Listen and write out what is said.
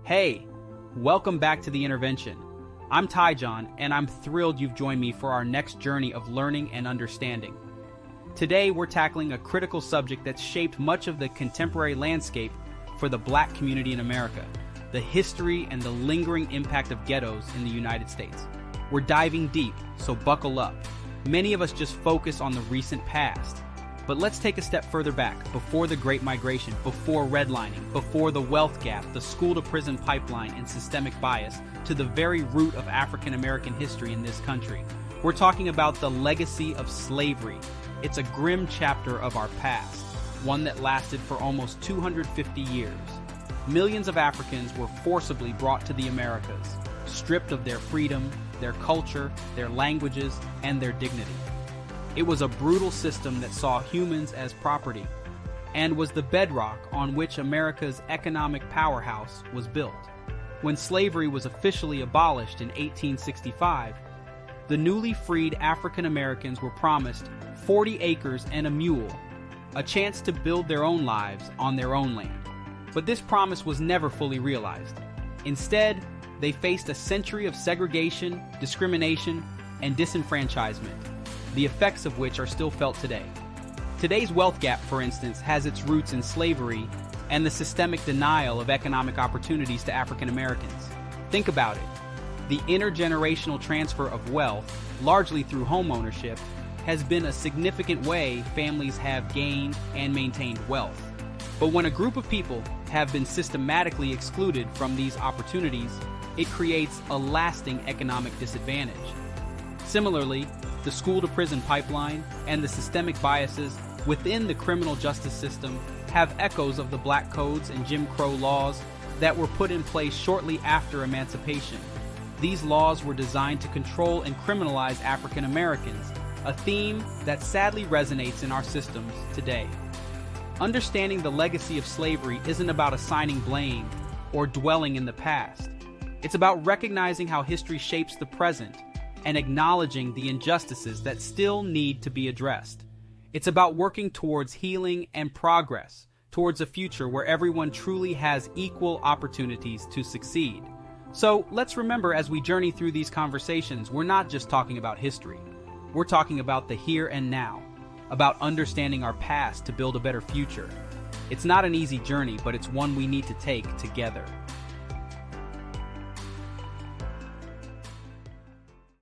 Hey, welcome back to The Intervention. I'm Tyjon, and I'm thrilled you've joined me for our next journey of learning and understanding. Today, we're tackling a critical subject that's shaped much of the contemporary landscape for the Black community in America, the history and the lingering impact of ghettos in the United States. We're diving deep, so buckle up. Many of us just focus on the recent past. But let's take a step further back, before the Great Migration, before redlining, before the wealth gap, the school-to-prison pipeline, and systemic bias, to the very root of African American history in this country. We're talking about the legacy of slavery. It's a grim chapter of our past, one that lasted for almost 250 years. Millions of Africans were forcibly brought to the Americas, stripped of their freedom, their culture, their languages, and their dignity. It was a brutal system that saw humans as property, and was the bedrock on which America's economic powerhouse was built. When slavery was officially abolished in 1865, the newly freed African Americans were promised 40 acres and a mule, a chance to build their own lives on their own land. But this promise was never fully realized. Instead, they faced a century of segregation, discrimination, and disenfranchisement, the effects of which are still felt today. Today's wealth gap, for instance, has its roots in slavery and the systemic denial of economic opportunities to African Americans. Think about it. The intergenerational transfer of wealth, largely through home ownership, has been a significant way families have gained and maintained wealth. But when a group of people have been systematically excluded from these opportunities, it creates a lasting economic disadvantage. Similarly, the school-to-prison pipeline and the systemic biases within the criminal justice system have echoes of the Black codes and Jim Crow laws that were put in place shortly after emancipation. These laws were designed to control and criminalize African Americans, a theme that sadly resonates in our systems today. Understanding the legacy of slavery isn't about assigning blame or dwelling in the past. It's about recognizing how history shapes the present and acknowledging the injustices that still need to be addressed. It's about working towards healing and progress, towards a future where everyone truly has equal opportunities to succeed. So let's remember, as we journey through these conversations, we're not just talking about history. We're talking about the here and now, about understanding our past to build a better future. It's not an easy journey, but it's one we need to take together.